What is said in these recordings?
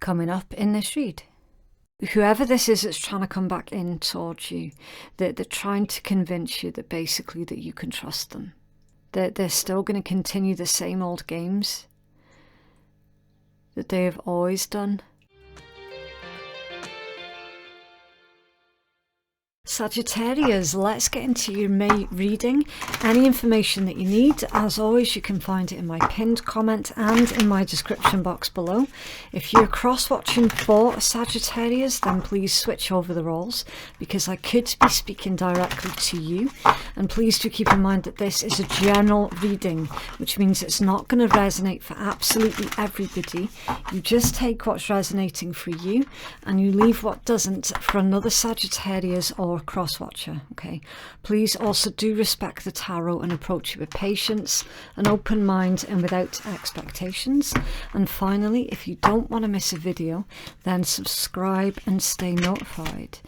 coming up in this read. Whoever this is that's trying to come back in towards you, they're trying to convince you that basically that you can trust them. They're still going to continue the same old games that they have always done. Sagittarius, let's get into your May reading. Any information that you need, as always, you can find it in my pinned comment and in my description box below. If you're cross-watching for Sagittarius, then please switch over the roles, because I could be speaking directly to you. And please do keep in mind that this is a general reading, which means it's not going to resonate for absolutely everybody. You just take what's resonating for you, and you leave what doesn't for another Sagittarius or cross-watcher. Okay, please also do respect the tarot and approach it with patience, an open mind, and without expectations. And finally, if you don't want to miss a video, then subscribe and stay notified.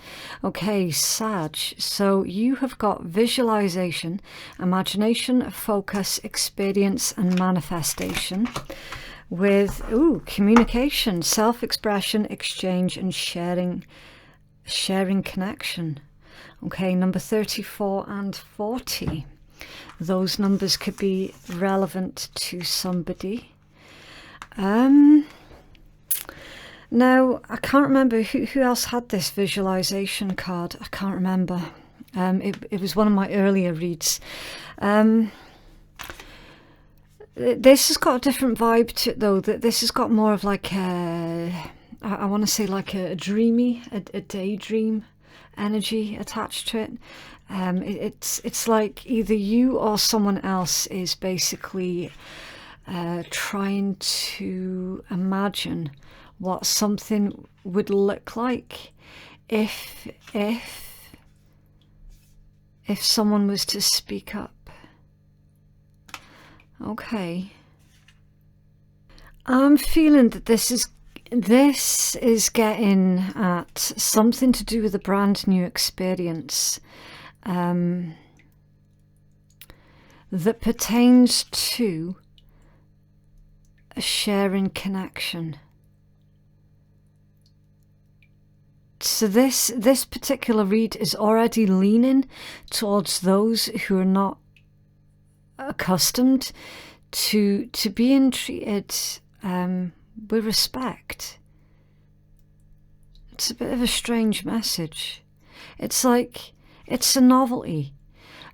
Okay, Sag, so you have got visualization, imagination, focus, experience, and manifestation, with communication, self-expression, exchange, and sharing connection. Okay, number 34 and 40. Those numbers could be relevant to somebody. Now, I can't remember who else had this visualization card. I can't remember. It was one of my earlier reads. This has got a different vibe to it, though. This has got more of like I want to say like a dreamy, a daydream energy attached to it. It's like either you or someone else is basically trying to imagine what something would look like if someone was to speak up. Okay. I'm feeling that this is getting at something to do with a brand new experience that pertains to a sharing connection. So this particular read is already leaning towards those who are not accustomed to being treated with respect. It's a bit of a strange message. It's like, it's a novelty.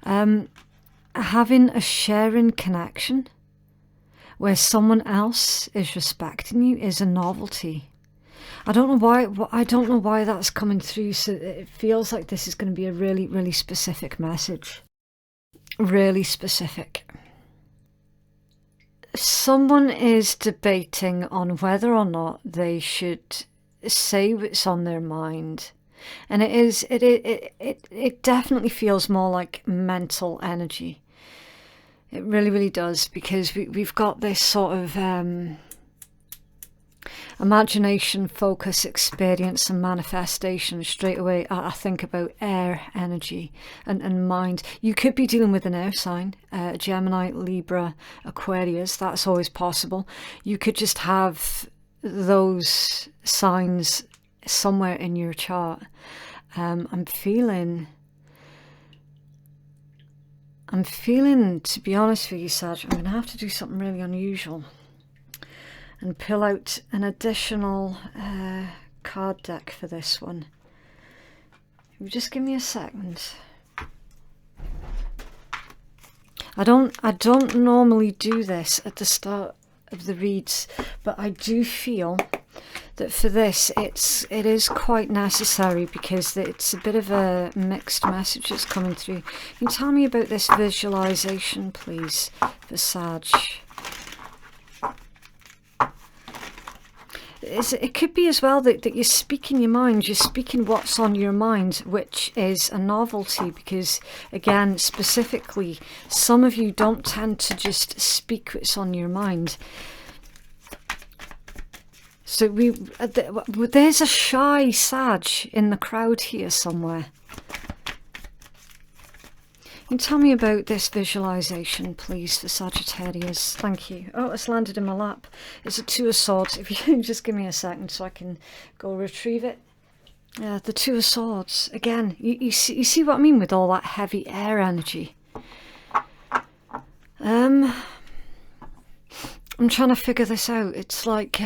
Having a sharing connection where someone else is respecting you is a novelty. I don't know why that's coming through. So it feels like this is going to be a really, really specific message. Really specific. Someone is debating on whether or not they should say what's on their mind, and it definitely feels more like mental energy. It really, really does, because we've got this sort of imagination, focus, experience, and manifestation. Straight away I think about air energy and mind. You could be dealing with an air sign, Gemini, Libra, Aquarius. That's always possible. You could just have those signs somewhere in your chart. I'm feeling, to be honest with you, Sag, I'm going to have to do something really unusual and pull out an additional card deck for this one. Just give me a second. I don't normally do this at the start of the reads, but I do feel that for this it is quite necessary, because it's a bit of a mixed message that's coming through. Can you tell me about this visualization, please, for Sag? It could be as well that you're speaking your mind, you're speaking what's on your mind, which is a novelty, because again, specifically, some of you don't tend to just speak what's on your mind. So there's a shy Sag in the crowd here somewhere. Can you tell me about this visualization, please, for Sagittarius? Thank you. Oh, it's landed in my lap. It's a Two of Swords. If you can just give me a second so I can go retrieve it. Yeah, the Two of Swords. Again, you see what I mean with all that heavy air energy? I'm trying to figure this out. It's like...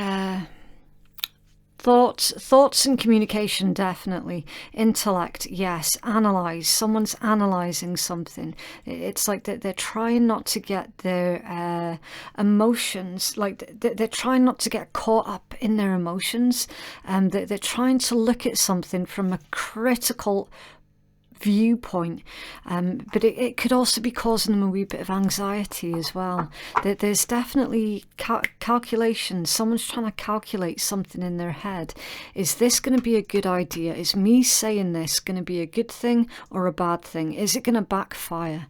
Thoughts and communication, definitely. Intellect, yes. Analyze. Someone's analyzing something. It's like they're trying not to get their emotions, like they're trying not to get caught up in their emotions. They're trying to look at something from a critical viewpoint, but it could also be causing them a wee bit of anxiety as well. There's definitely calculations. Someone's trying to calculate something in their head. Is this going to be a good idea? Is me saying this going to be a good thing or a bad thing? Is it going to backfire?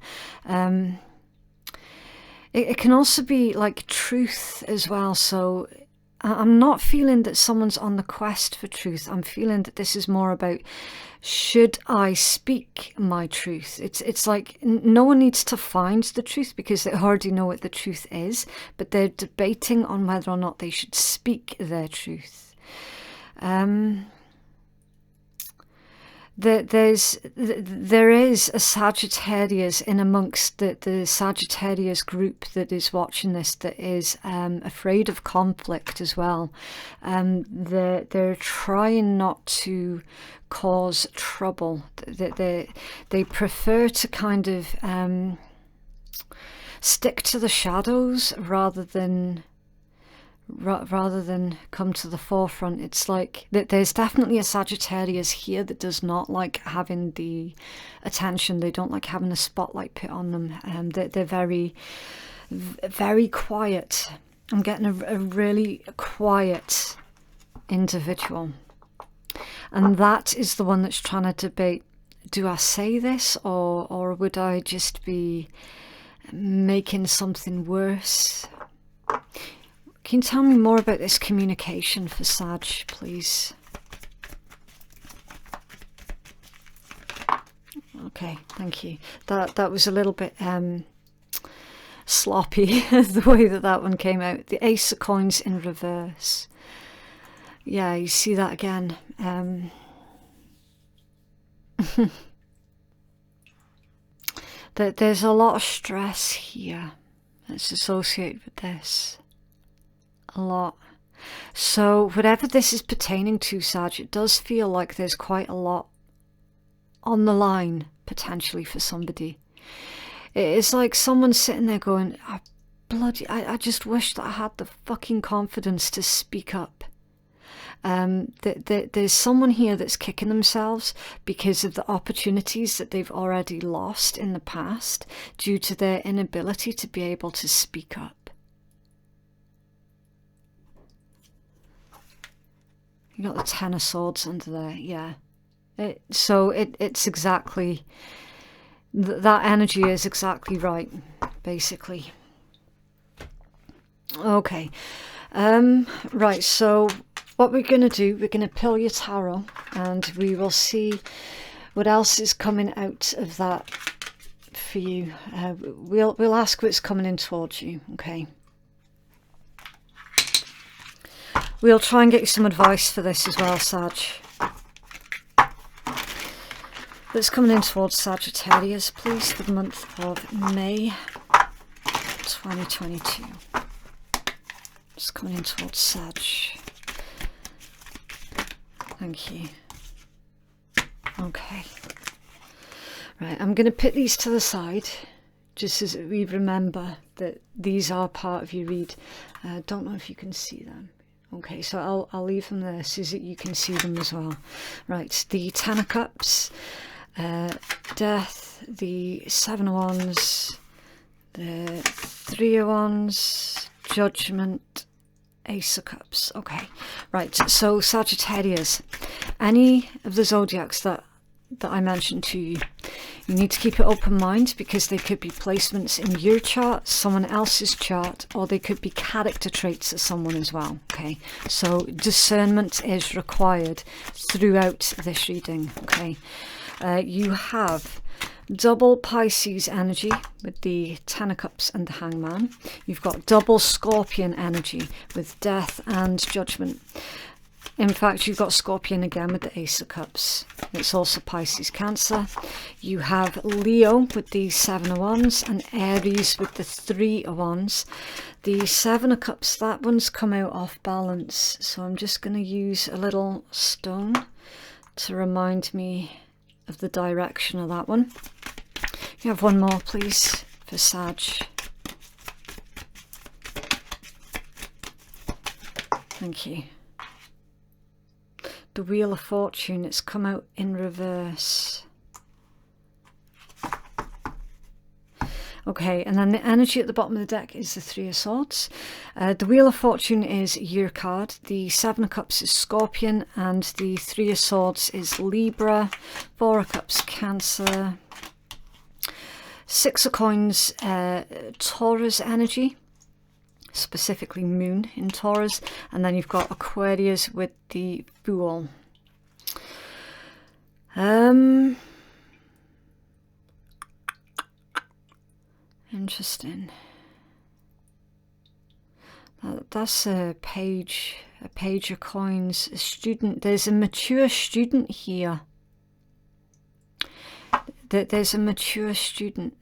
It can also be like truth as well. So I'm not feeling that someone's on the quest for truth. I'm feeling that this is more about, should I speak my truth? It's like no one needs to find the truth because they already know what the truth is, but they're debating on whether or not they should speak their truth. There is a Sagittarius in amongst the Sagittarius group that is watching this that is afraid of conflict as well. They're trying not to cause trouble. They prefer to kind of stick to the shadows rather than come to the forefront. It's like that there's definitely a Sagittarius here that does not like having the attention. They don't like having the spotlight put on them. They're very, very quiet. I'm getting a really quiet individual. And that is the one that's trying to debate, do I say this or would I just be making something worse? Can you tell me more about this communication for Sag, please? Okay, thank you. That was a little bit sloppy, the way that one came out. The Ace of Coins in reverse. Yeah, you see that again. There's a lot of stress here that's associated with this. A lot. So whatever this is pertaining to, Sag, it does feel like there's quite a lot on the line potentially for somebody. It's like someone sitting there going, I just wish that I had the fucking confidence to speak up. There's someone here that's kicking themselves because of the opportunities that they've already lost in the past due to their inability to be able to speak up. You got the Ten of Swords under there, yeah. It's exactly, that energy is exactly right, basically. Okay, right, so what we're going to do, we're going to pull your tarot and we will see what else is coming out of that for you. We'll ask what's coming in towards you, okay? We'll try and get you some advice for this as well, Sag. What's coming in towards Sagittarius, please, for the month of May 2022. It's coming in towards Sag. Thank you. Okay. Right, I'm going to put these to the side, just as we remember that these are part of your read. Don't know if you can see them. Okay, so I'll leave them there so that you can see them as well. Right, the Ten of Cups, Death, the Seven of Wands, the Three of Wands, Judgment, Ace of Cups. Okay, right, so Sagittarius, any of the zodiacs that I mentioned to you, you need to keep an open mind because they could be placements in your chart, someone else's chart, or they could be character traits of someone as well. Okay, so discernment is required throughout this reading. Okay, You have double Pisces energy with the Ten of Cups and the Hangman. You've got double Scorpion energy with Death and Judgment. In fact, you've got Scorpion again with the Ace of Cups. It's also Pisces Cancer. You have Leo with the Seven of Wands and Aries with the Three of Wands. The Seven of Cups, that one's come out off balance. So I'm just going to use a little stone to remind me of the direction of that one. You have one more, please, for Sag. Thank you. The Wheel of Fortune, it's come out in reverse. Okay, and then the energy at the bottom of the deck is the Three of Swords. The Wheel of Fortune is your card. The Seven of Cups is Scorpion, and the Three of Swords is Libra. Four of Cups, Cancer. Six of Coins, Taurus energy. Specifically Moon in Taurus, and then you've got Aquarius with the Fool. Interesting. That's a page of coins. A student. There's a mature student here. There's a mature student.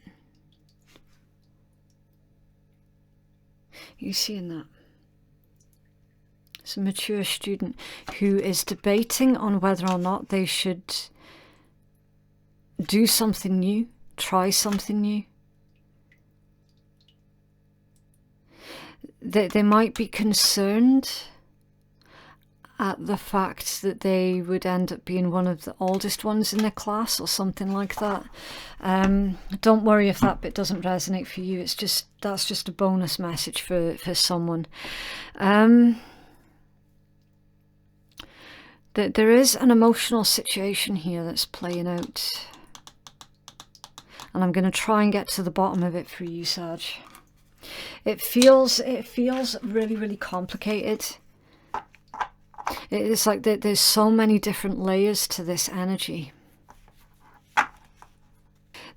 You seeing that? It's a mature student who is debating on whether or not they should do something new, try something new. They might be concerned at the fact that they would end up being one of the oldest ones in their class or something like that. Don't worry if that bit doesn't resonate for you. It's just, that's just a bonus message for someone. There is an emotional situation here that's playing out, and I'm going to try and get to the bottom of it for you, Sag. It feels really, really complicated. It's like there's so many different layers to this energy.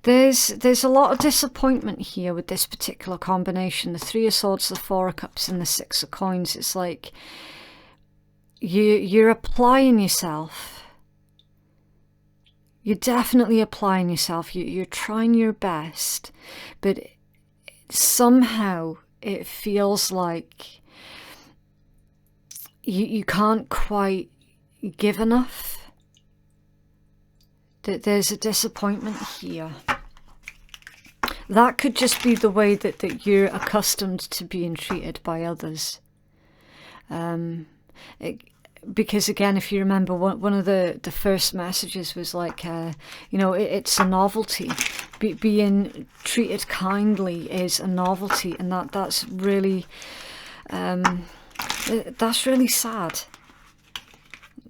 There's a lot of disappointment here with this particular combination. The Three of Swords, the Four of Cups, and the Six of Coins. It's like you're applying yourself. You're definitely applying yourself. You're trying your best, but somehow it feels like you can't quite give enough. That there's a disappointment here. That could just be the way that you're accustomed to being treated by others. Because again, if you remember, one of the first messages was like, you know, it's a novelty. Being treated kindly is a novelty, and that's really sad.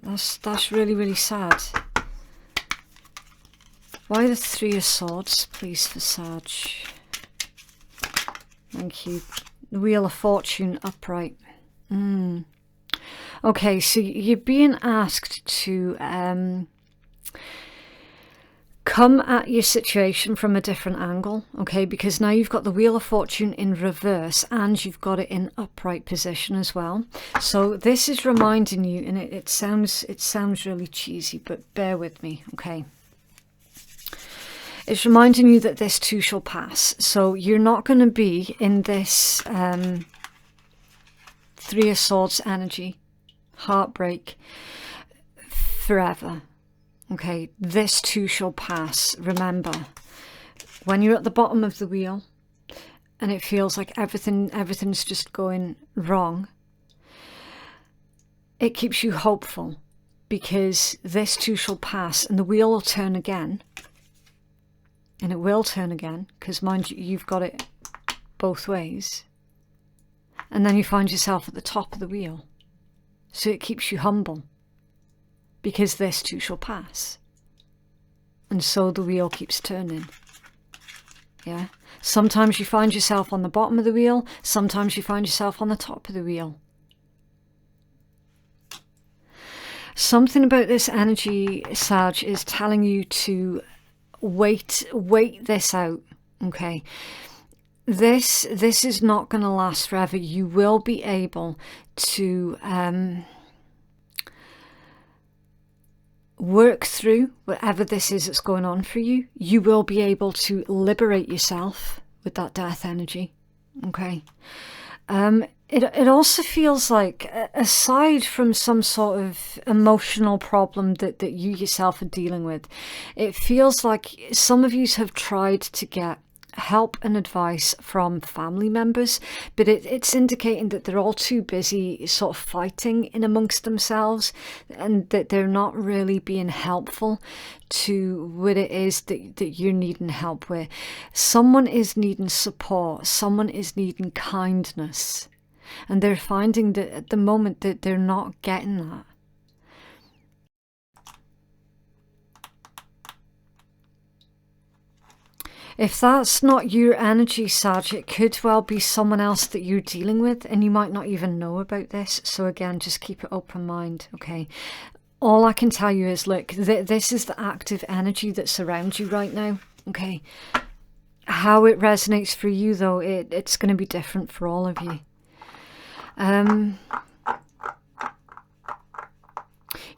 That's really, really sad. Why the Three of Swords, please, for Sag? Thank you. The Wheel of Fortune upright. Okay, so you're being asked to come at your situation from a different angle, okay? Because now you've got the Wheel of Fortune in reverse and you've got it in upright position as well. So this is reminding you, and it sounds really cheesy, but bear with me, okay? It's reminding you that this too shall pass. So you're not going to be in this Three of Swords energy, heartbreak, forever. Okay, this too shall pass. Remember, when you're at the bottom of the wheel and it feels like everything's just going wrong, it keeps you hopeful, because this too shall pass and the wheel will turn again. And it will turn again, because mind you, you've got it both ways. And then you find yourself at the top of the wheel. So it keeps you humble, because this too shall pass. And so the wheel keeps turning. Yeah. Sometimes you find yourself on the bottom of the wheel. Sometimes you find yourself on the top of the wheel. Something about this energy, Sag, is telling you to wait this out, okay? This is not going to last forever. You will be able to work through whatever this is that's going on for you. You will be able to liberate yourself with that death energy, okay? It also feels like, aside from some sort of emotional problem that you yourself are dealing with, it feels like some of you have tried to get help and advice from family members, but it's indicating that they're all too busy sort of fighting in amongst themselves, and that they're not really being helpful to what it is that you're needing help with. Someone is needing support, someone is needing kindness, and they're finding that at the moment that they're not getting that. If that's not your energy, Sag, it could well be someone else that you're dealing with, and you might not even know about this. So again, just keep an open mind, okay? All I can tell you is, look, this is the active energy that surrounds you right now, okay? How it resonates for you, though, it's going to be different for all of you.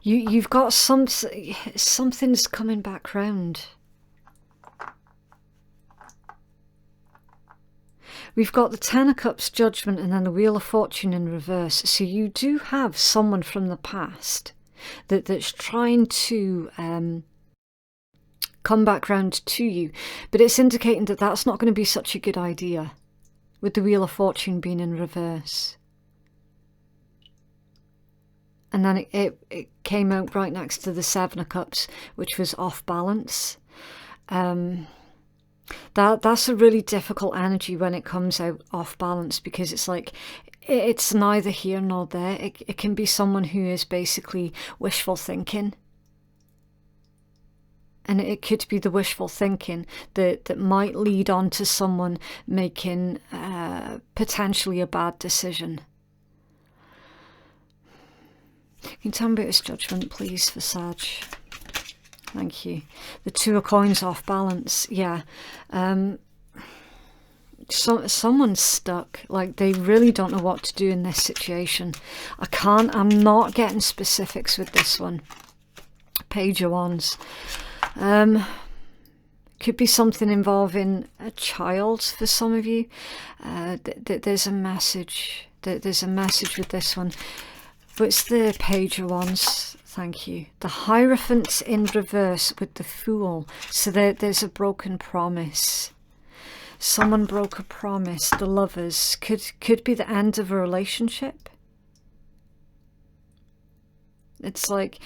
You've got something's coming back round. We've got the Ten of Cups, Judgment, and then the Wheel of Fortune in reverse. So you do have someone from the past that's trying to come back round to you. But it's indicating that that's not going to be such a good idea, with the Wheel of Fortune being in reverse. And then it came out right next to the Seven of Cups, which was off balance. That's a really difficult energy when it comes out off balance, because it's like it's neither here nor there. It can be someone who is basically wishful thinking, and it could be the wishful thinking that might lead on to someone making potentially a bad decision. Can you tell me about this Judgment, please, for Sag? Thank you. The Two of Coins off balance. Yeah. Someone's stuck. Like, they really don't know what to do in this situation. I'm not getting specifics with this one. Page of Wands. Could be something involving a child for some of you. There's a message. There's a message with this one. But it's the Page of Wands. Thank you. The Hierophant in reverse with the Fool. So there's a broken promise. Someone broke a promise. The Lovers. Could be the end of a relationship. It's like,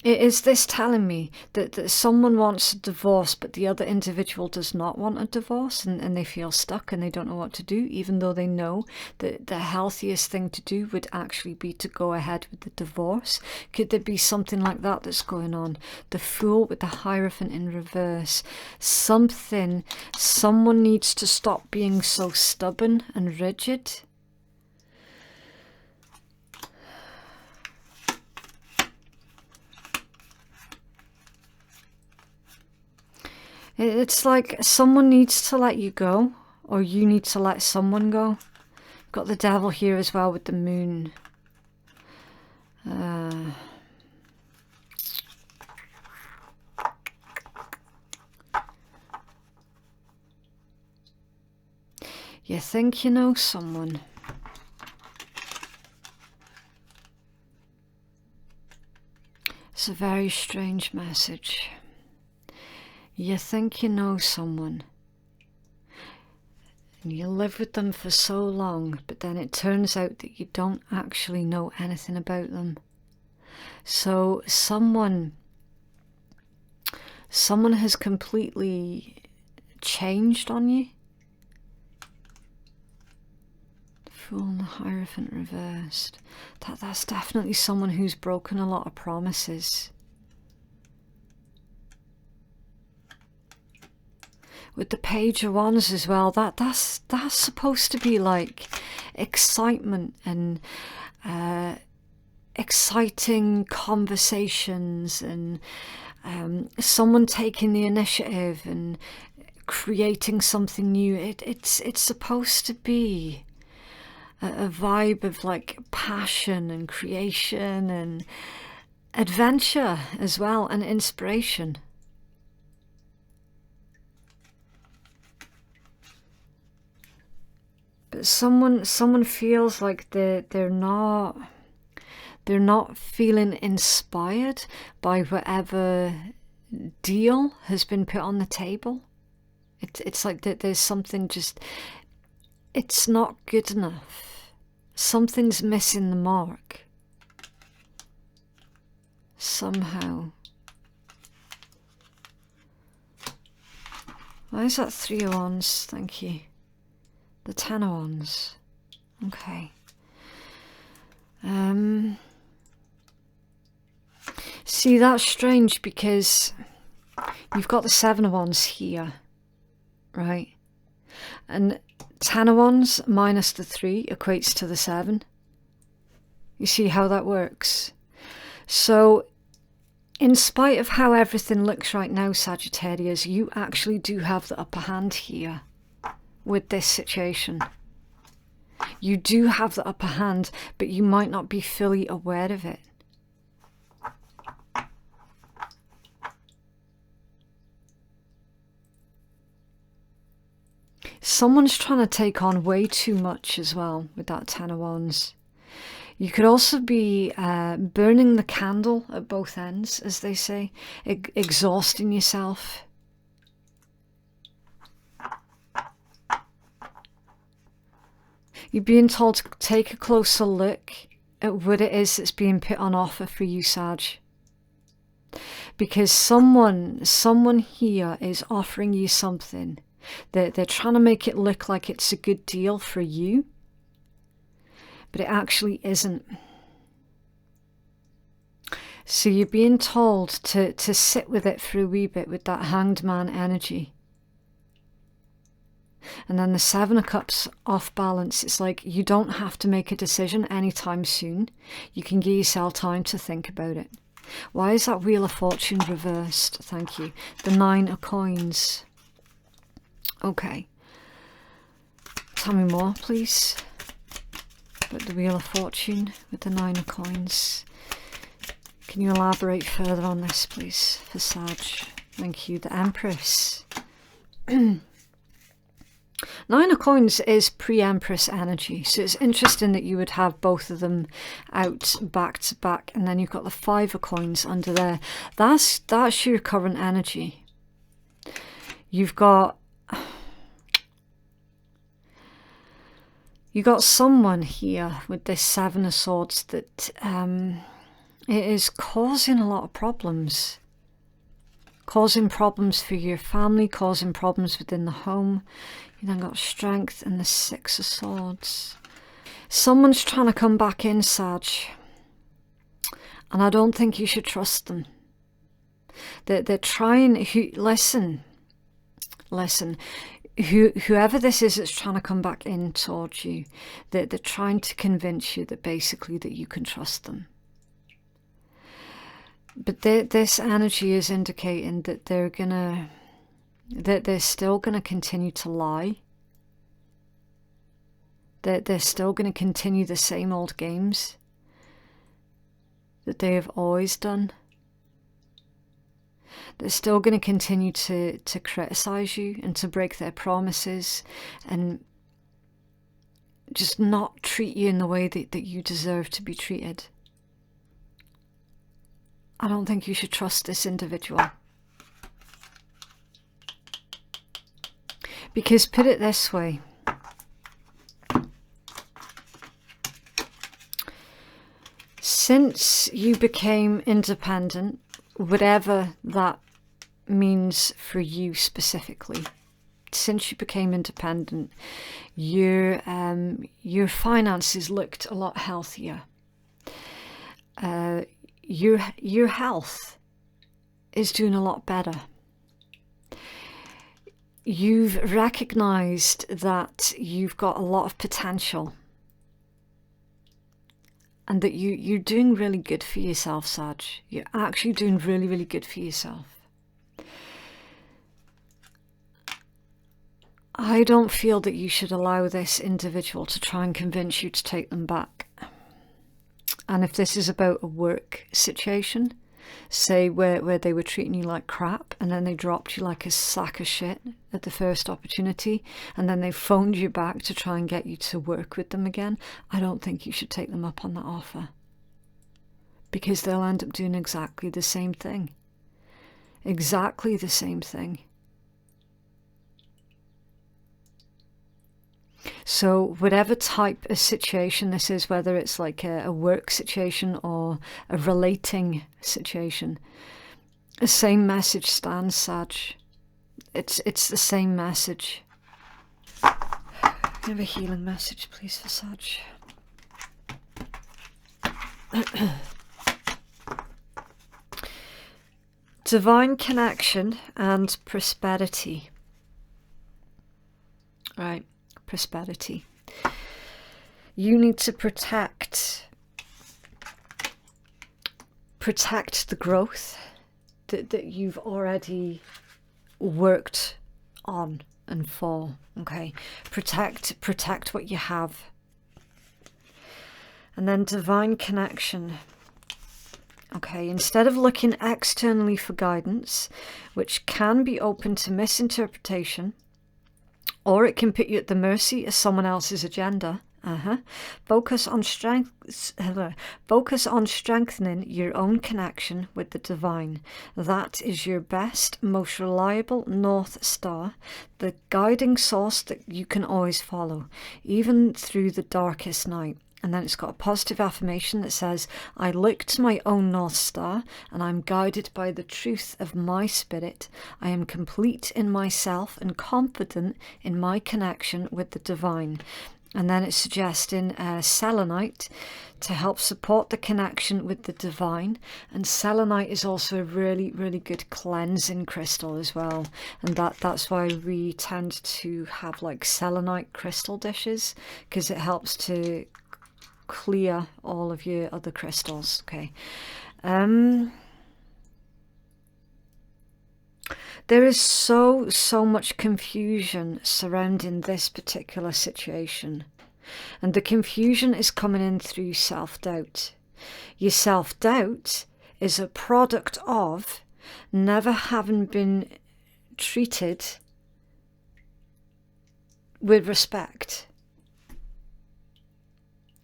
is this telling me that someone wants a divorce, but the other individual does not want a divorce, and they feel stuck and they don't know what to do, even though they know that the healthiest thing to do would actually be to go ahead with the divorce? Could there be something like that that's going on? The Fool with the Hierophant in reverse. Someone needs to stop being so stubborn and rigid. It's like someone needs to let you go, or you need to let someone go. Got the Devil here as well with the Moon. You think you know someone. It's a very strange message. You think you know someone, and you live with them for so long, but then it turns out that you don't actually know anything about them. So someone has completely changed on you. Fool and the Hierophant reversed. That's definitely someone who's broken a lot of promises. With the Page of Wands as well, that's supposed to be like excitement and exciting conversations and someone taking the initiative and creating something new. It's supposed to be a vibe of like passion and creation and adventure as well, and inspiration. But someone feels like they're not feeling inspired by whatever deal has been put on the table. It's like that there's something just, it's not good enough. Something's missing the mark. Somehow. Why is that 3 of Wands? Thank you. The 10 of Wands. Okay. See, that's strange because you've got the 7 of Wands here, right? And 10 of Wands minus the 3 equates to the 7. You see how that works? So, in spite of how everything looks right now, Sagittarius, you actually do have the upper hand here with this situation. You do have the upper hand, but you might not be fully aware of it. Someone's trying to take on way too much as well with that 10 of Wands. You could also be burning the candle at both ends, as they say, exhausting yourself. You're being told to take a closer look at what it is that's being put on offer for you, Sag. Because someone here is offering you something. They're trying to make it look like it's a good deal for you, but it actually isn't. So you're being told to sit with it for a wee bit with that Hanged Man energy. And then the 7 of Cups off balance. It's like you don't have to make a decision anytime soon. You can give yourself time to think about it. Why is that Wheel of Fortune reversed? Thank you. The 9 of Coins. Okay. Tell me more, please, about the Wheel of Fortune with the 9 of Coins. Can you elaborate further on this, please, for Sag? Thank you. The Empress. 9 of Coins is pre-Empress energy, so it's interesting that you would have both of them out back to back, and then you've got the 5 of Coins under there. That's your current energy. You've got someone here with this 7 of Swords that it is causing a lot of problems. Causing problems for your family, causing problems within the home. You then got Strength and the 6 of Swords. Someone's trying to come back in, Sag. And I don't think you should trust them. They're trying... Listen. Whoever this is that's trying to come back in towards you, they're trying to convince you that basically that you can trust them. But this energy is indicating that they're still gonna continue to lie. They're still gonna continue the same old games that they have always done. They're still going to continue to criticize you and to break their promises and just not treat you in the way that you deserve to be treated. I don't think you should trust this individual. Because put it this way, since you became independent, whatever that means for you specifically, since you became independent, your finances looked a lot healthier. Your health is doing a lot better. You've recognized that you've got a lot of potential, and that you're doing really good for yourself, Sag. You're actually doing really, really good for yourself. I don't feel that you should allow this individual to try and convince you to take them back. And if this is about a work situation, say where they were treating you like crap and then they dropped you like a sack of shit at the first opportunity, and then they phoned you back to try and get you to work with them again, I don't think you should take them up on that offer. Because they'll end up doing exactly the same thing. Exactly the same thing. So whatever type of situation this is, whether it's like a work situation or a relating situation, the same message stands, Sag. It's the same message. Give a healing message, please, for Sag. Divine connection and prosperity. Right. Prosperity. You need to protect the growth that you've already worked on and for. Okay, protect what you have. And then divine connection. Okay, instead of looking externally for guidance, which can be open to misinterpretation, or it can put you at the mercy of someone else's agenda. Focus on strengthening your own connection with the divine. That is your best, most reliable North Star, the guiding source that you can always follow, even through the darkest night. And then it's got a positive affirmation that says, I look to my own North Star and I'm guided by the truth of my spirit. I am complete in myself and confident in my connection with the divine. And then it's suggesting selenite to help support the connection with the divine. And selenite is also a really, really good cleansing crystal as well. And that's why we tend to have like selenite crystal dishes, because it helps to clear all of your other crystals. Okay. There is so much confusion surrounding this particular situation, and the confusion is coming in through self-doubt. Your self-doubt is a product of never having been treated with respect.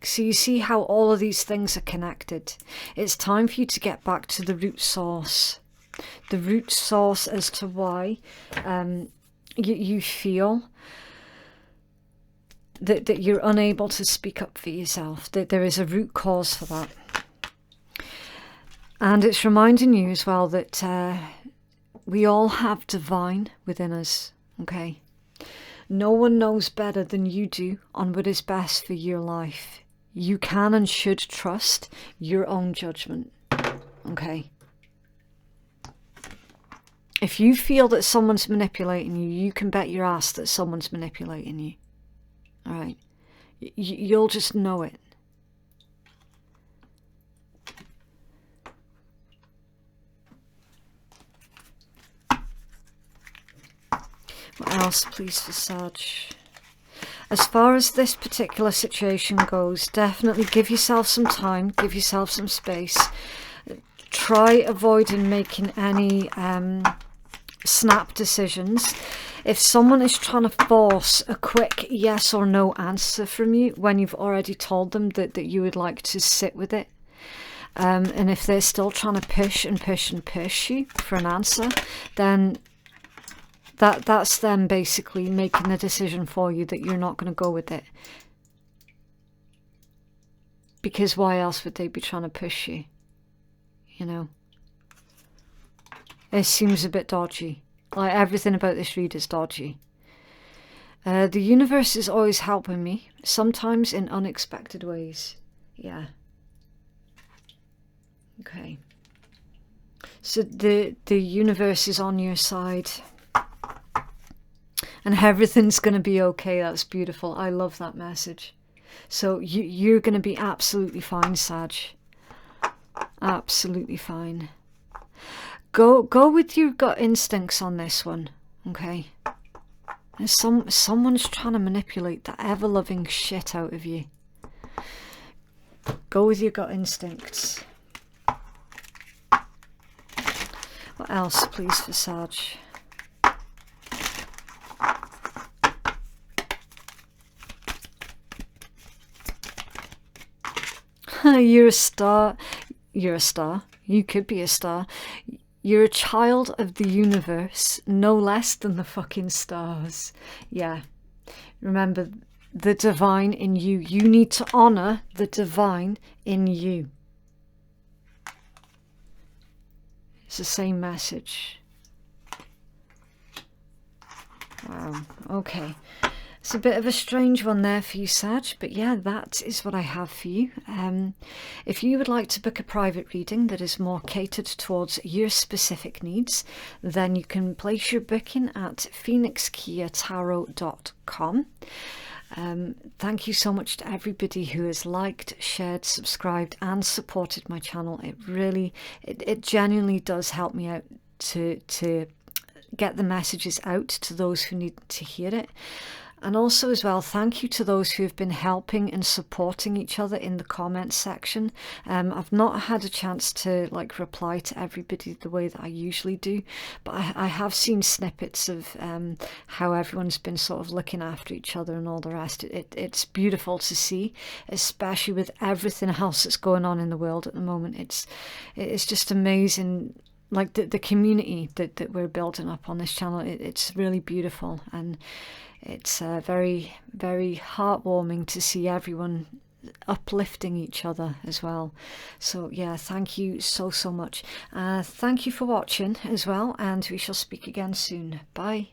So you see how all of these things are connected. It's time for you to get back to the root source. The root source as to why you feel that you're unable to speak up for yourself. That there is a root cause for that. And it's reminding you as well that we all have divine within us. Okay? No one knows better than you do on what is best for your life. You can and should trust your own judgment. Okay? If you feel that someone's manipulating you, you can bet your ass that someone's manipulating you. Alright? You'll just know it. What else, please, for Sag? As far as this particular situation goes, definitely give yourself some time, give yourself some space. Try avoiding making any snap decisions. If someone is trying to force a quick yes or no answer from you when you've already told them that you would like to sit with it, and if they're still trying to push and push and push you for an answer, then that's them basically making the decision for you that you're not going to go with it. Because why else would they be trying to push you? You know? It seems a bit dodgy. Like everything about this read is dodgy. The universe is always helping me, sometimes in unexpected ways. Yeah. Okay. So the universe is on your side. And everything's going to be okay. That's beautiful. I love that message. So you're going to be absolutely fine, Sag. Absolutely fine. Go with your gut instincts on this one, okay? Someone's trying to manipulate the ever-loving shit out of you. Go with your gut instincts. What else, please, for Sag? You're a star. You're a star. You could be a star. You're a child of the universe, no less than the fucking stars. Yeah. Remember, the divine in you. You need to honor the divine in you. It's the same message. Wow. Okay. It's a bit of a strange one there for you, Sag, but yeah, that is what I have for you. If you would like to book a private reading that is more catered towards your specific needs, then you can place your booking at phoenixkeiatarot.com. Thank you so much to everybody who has liked, shared, subscribed and supported my channel. It really, it genuinely does help me out to get the messages out to those who need to hear it. And also as well, thank you to those who have been helping and supporting each other in the comments section. I've not had a chance to reply to everybody the way that I usually do, but I have seen snippets of how everyone's been sort of looking after each other and all the rest. It's beautiful to see, especially with everything else that's going on in the world at the moment. It's just amazing. Like the community that we're building up on this channel, it's really beautiful, and it's very, very heartwarming to see everyone uplifting each other as well. So yeah, thank you so much. Thank you for watching as well, and we shall speak again soon. Bye.